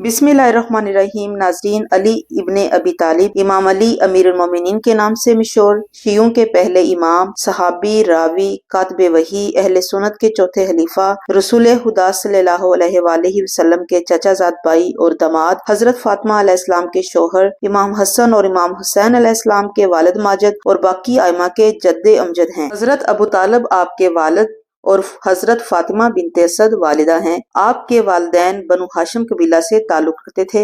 बिस्मिल्लाहिर्रहमानिर्रहीम। नाज़रीन, अली इब्ने अबी तालिब इमाम अली अमीरुल मोमिनीन के नाम से मशहूर, शियों के पहले इमाम, सहाबी, रावी, कातिब वही, अहले सुन्नत के चौथे खलीफा, रसूल खुदा सल्लल्लाहु अलैहि वसल्लम के चचाजाद भाई और दामाद, हजरत फातिमा अलैहिस्सलाम के शौहर, इमाम हसन और इमाम हुसैन अलैहिस्सलाम के वालिद माजिद और बाकी आइमा के जद्दे अमजद हैं। हजरत अबू तालिब आपके वालिद और हजरत फातिमा बिनते असद वालिदा हैं। आपके वालिदैन बनु हाशिम कबीला से ताल्लुक रखते थे,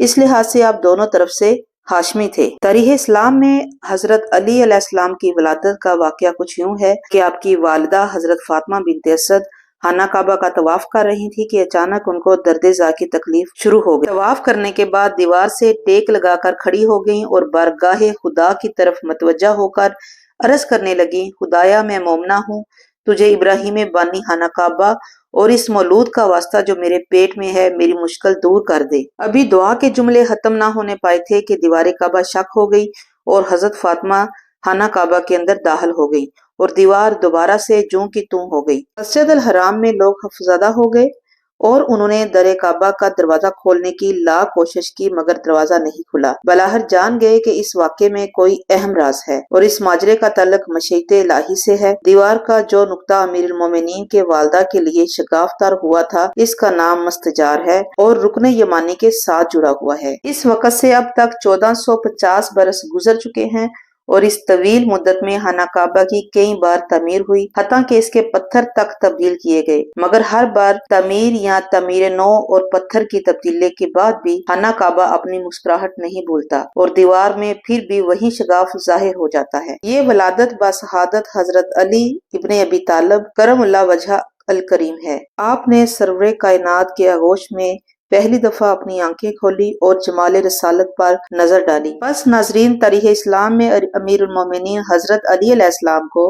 इस लिहाज से आप दोनों तरफ से हाशमी थे। तारीख इस्लाम में हजरत अली अलैहिस्सलाम की वलादत का वाक़या कुछ यूं है कि आपकी वालिदा हजरत फातिमा बिनते असद खाना काबा का तवाफ कर रही थी कि अचानक उनको दर्द ज़ा की तकलीफ शुरू हो गई। तवाफ करने के बाद दीवार से टेक लगाकर खड़ी हो गईं और बारगाहे खुदा की तरफ मतवज्जा होकर अर्ज करने लगी, खुदाया मैं मोमना हूँ, तुझे इब्राहिम बानी खाना काबा और इस मौलूद का वास्ता जो मेरे पेट में है मेरी मुश्किल दूर कर दे। अभी दुआ के जुमले खत्म ना होने पाए थे कि दीवार काबा शक हो गई और हजरत फातिमा खाना काबा के अंदर दाखिल हो गई और दीवार दोबारा से जूं की तूं हो गई। मस्जिद अल हराम में लोग खौफजदा हो गए और उन्होंने दरे काबा का दरवाजा खोलने की लाख कोशिश की, मगर दरवाजा नहीं खुला। बलाहर जान गए कि इस वाक़े में कोई अहम राज है और इस माजरे का ताल्लुक मशीयत इलाही से है। दीवार का जो नुक्ता अमीरुल मोमिनीन के वालदा के लिए शगाफ्तार हुआ था, इसका नाम मस्तजार है और रुकने यमानी के साथ जुड़ा हुआ है। इस वक़्त से अब तक 1450 बरस गुजर चुके हैं और इस तवील मुद्दत में खाना काबा की कई बार तमीर हुई, हत्ता कि इसके पत्थर तक तब्दील किए गए, मगर हर बार तमीर या तमीर नो और पत्थर की तब्दीली के बाद भी खाना काबा अपनी मुस्कुराहट नहीं भूलता और दीवार में फिर भी वही शगाफ जाहिर हो जाता है। ये वलादत बाशहादत हजरत अली इब्ने अबी तालिब करमुल्लाह वजह अल करीम है। आपने सरवरे कायनात के आगोश में पहली दफा अपनी आंखें खोली और जमाल रसालत पर नजर डाली। बस नाजरीन, तारीख इस्लाम में अमीरुल मोमिनीन हजरत अली अलैहिस्सलाम को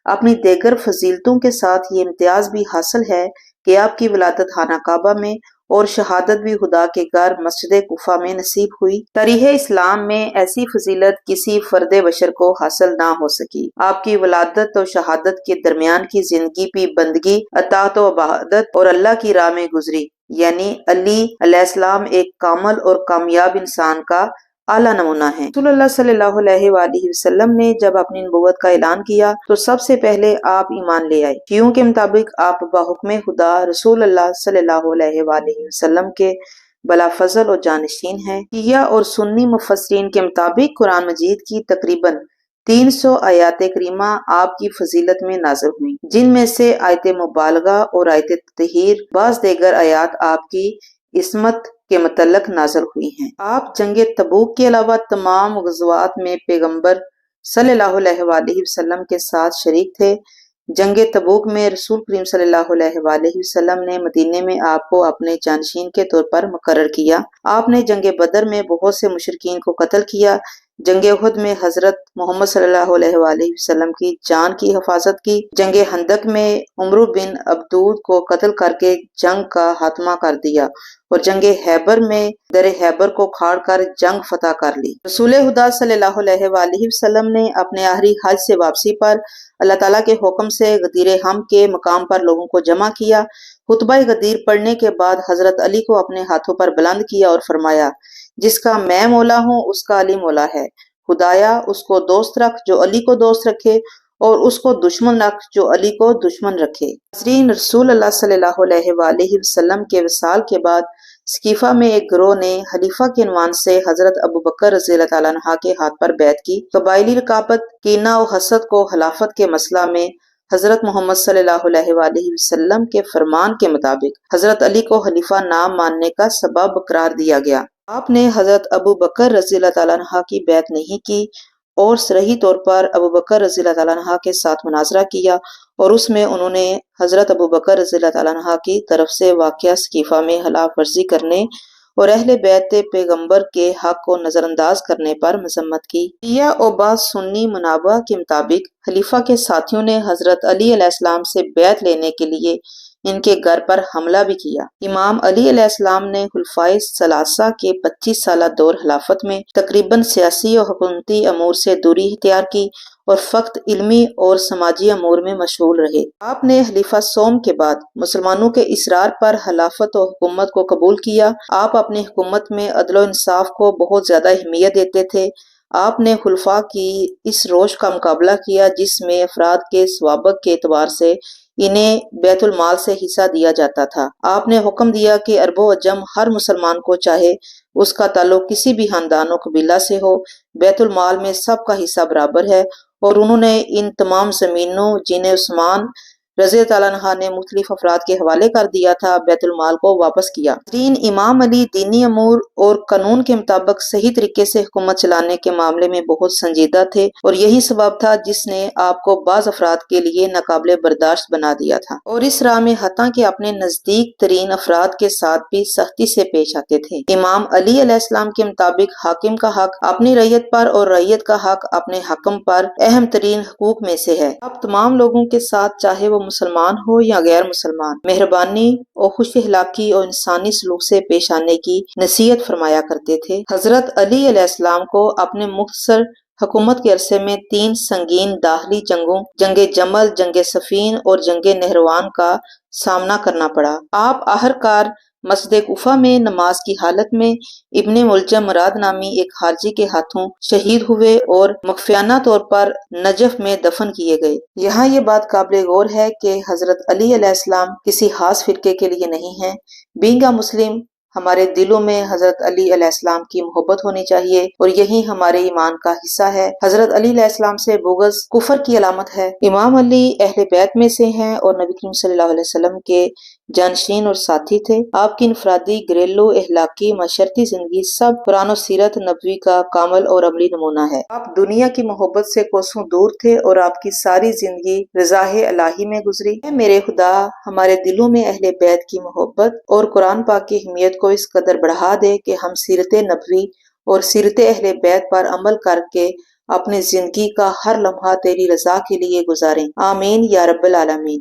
अपनी देगर फजीलतों के साथ ये इम्तियाज भी हासिल है कि आपकी वलादत खाना काबा में और शहादत भी खुदा के घर मस्जिद कुफा में नसीब हुई। तारीख इस्लाम में ऐसी फजीलत किसी फर्द बशर को हासिल ना हो सकी। आपकी वलादत और शहादत के दरमियान की जिंदगी भी बंदगी, अताअत व इबादत और अल्लाह की राह में गुजरी, यानी अली अलैहिस्सलाम एक कामल और कामयाब इंसान का आला नमूना है। रसूलुल्लाह सल्लल्लाहु अलैहि वसल्लम ने जब अपनी नबूवत का ऐलान किया तो सबसे पहले आप ईमान ले आए। शियों के मुताबिक आप बाहुक्म खुदा रसूलुल्लाह सल्लल्लाहु अलैहि वसल्लम के बला फजल और जानशीन हैं। शिया और सुन्नी मुफस्सिरीन के मुताबिक कुरान मजीद की तकरीबन 300 आयत करीमा आपकी फजीलत में नाज़िल हुई, जिनमें से आयत मुबालगा और आयत ततहीर, बाज़ देगर आयात आपकी इस्मत के मतलब नाज़िल हुई हैं। आप जंगे तबूक के अलावा तमाम ग़ज़वात में पैगंबर सल्लल्लाहु अलैहि वसल्लम के साथ शरीक थे। जंगे तबूक में रसूल करीम सल्लल्लाहु अलैहि वसल्लम ने मदीने में आपको अपने जानशीन के तौर पर मुकर्रर किया। आपने जंगे बदर में बहुत से मुशरिकीन को कत्ल किया। जंगे उहद में हजरत मोहम्मद सल्लल्लाहु अलैहि वसल्लम की जान की हिफाजत की। जंगे हंदक में उमर बिन अब्दूद को कत्ल करके जंग का खात्मा कर दिया और जंगे हैबर में दर हैबर को खाड़ कर जंग फतह कर ली। रसूल खुदा सल्लल्लाहु अलैहि वसल्लम ने अपने आखिरी हज से वापसी पर अल्लाह ताला के हुक्म से गदीर हम के मकाम पर लोगों को जमा किया। खुतबा गदीर पढ़ने के बाद हजरत अली को अपने हाथों पर बुलंद किया और फरमाया, जिसका मैं मौला हूँ उसका अली मौला है। खुदाया उसको दोस्त रख जो अली को दोस्त रखे और उसको दुश्मन रख जो अली को दुश्मन रखे। नाज़रीन, रसूलुल्लाह सल्लल्लाहु अलैहि वसल्लम के विसाल के बाद सकीफा में एक गिरोह ने खलीफा के उन्वान से हजरत अबू बकर रज़ियल्लाहु तआला अन्हु के हाथ पर बैत की। कबाइली रकाबत, कीना और हसद को खिलाफत के मसला में हजरत मोहम्मद सल्लल्लाहु अलैहि वसल्लम के फरमान के मुताबिक हजरत अली को खलीफा नाम मानने का सबब करार दिया गया। आपने हजरत अबू बकर रज़ियल्लाहु तआला अन्हु की बैत नहीं की और सरही तौर पर अबू बकर रज़ियल्लाहु तआला अन्हु के साथ मुनाजरा किया और उसमें उन्होंने हजरत अबू बकर रज़ियल्लाहु तआला अन्हु की तरफ से वाक़या सकीफा में खिलाफ वर्जी करने और अहले बैत पैगंबर के हक को नजरअंदाज करने पर मजम्मत की। शिया और बाज़ सुन्नी मुनाबा के मुताबिक खलीफा के साथियों ने हजरत अली अलैहिस्सलाम से बैत लेने के लिए इनके घर पर हमला भी किया। इमाम अली अलैहिस्सलाम ने खुलफाए सलासा के 25 साल दौर खिलाफत में तकरीबन सियासी और हुकूमती अमूर से दूरी इख्तियार की اور فقط علمی اور سماجی امور میں مشغول رہے۔ آپ نے خلیفہ سوم کے بعد مسلمانوں کے اصرار پر خلافت و حکومت کو قبول کیا۔ آپ اپنی حکومت میں عدل و انصاف کو بہت زیادہ اہمیت دیتے تھے۔ آپ نے خلفاء کی اس روش کا مقابلہ کیا جس میں افراد کے سوابق کے اعتبار سے انہیں بیت المال سے حصہ دیا جاتا تھا۔ آپ نے حکم دیا کہ عرب و عجم ہر مسلمان کو چاہے اس کا تعلق کسی بھی خاندان و قبیلہ سے ہو، بیت المال میں سب کا حصہ برابر ہے، اور انہوں نے ان تمام زمینوں جنہیں عثمان رضی اللہ تعالیٰ عنہ نے مختلف افراد کے حوالے کر دیا تھا، بیت المال کو واپس کیا۔ امام علی دینی امور اور قانون کے مطابق صحیح طریقے سے حکومت چلانے کے معاملے میں بہت سنجیدہ تھے، اور یہی سبب تھا جس نے آپ کو بعض افراد کے لیے ناقابل برداشت بنا دیا تھا، اور اس راہ میں حتیٰ کہ اپنے نزدیک ترین افراد کے ساتھ بھی سختی سے پیش آتے تھے۔ امام علی علیہ السلام کے مطابق حاکم کا حق اپنی رعیت پر اور رعیت کا حق اپنے حاکم پر اہم ترین حقوق میں سے ہے۔ آپ تمام لوگوں کے ساتھ چاہے وہ مسلمان ہو یا غیر مسلمان مہربانی اور خوش اخلاقی اور انسانی سلوک سے پیش آنے کی نصیحت فرمایا کرتے تھے۔ حضرت علی علیہ السلام کو اپنے مختصر حکومت کے عرصے میں 3 سنگین داخلی جنگوں، جنگ جمل، جنگ صفین اور جنگ نہروان کا سامنا کرنا پڑا۔ آپ آخرکار مسجد کوفہ میں نماز کی حالت میں ابن ملجم مراد نامی ایک خارجی کے ہاتھوں شہید ہوئے اور مخفیانہ طور پر نجف میں دفن کیے گئے۔ یہاں یہ بات قابل غور ہے کہ حضرت علی علیہ السلام کسی خاص فرقے کے لیے نہیں ہیں۔ بینگ مسلم ہمارے دلوں میں حضرت علی علیہ السلام کی محبت ہونی چاہیے، اور یہی ہمارے ایمان کا حصہ ہے۔ حضرت علی علیہ السلام سے بغض کفر کی علامت ہے۔ امام علی اہل بیت میں سے ہیں اور نبی کریم صلی اللہ علیہ وسلم کے جانشین اور ساتھی تھے۔ آپ کی انفرادی، گھریلو، اخلاقی، معاشرتی زندگی سب قرآن و سیرت نبوی کا کامل اور عملی نمونہ ہے۔ آپ دنیا کی محبت سے کوسوں دور تھے اور آپ کی ساری زندگی رضا الہی میں گزری۔ اے میرے خدا، ہمارے دلوں میں اہل بیت کی محبت اور قرآن پاک کی اہمیت کو اس قدر بڑھا دے کہ ہم سیرت نبوی اور سیرت اہل بیت پر عمل کر کے اپنی زندگی کا ہر لمحہ تیری رضا کے لیے گزاریں۔ آمین یا رب العالمین۔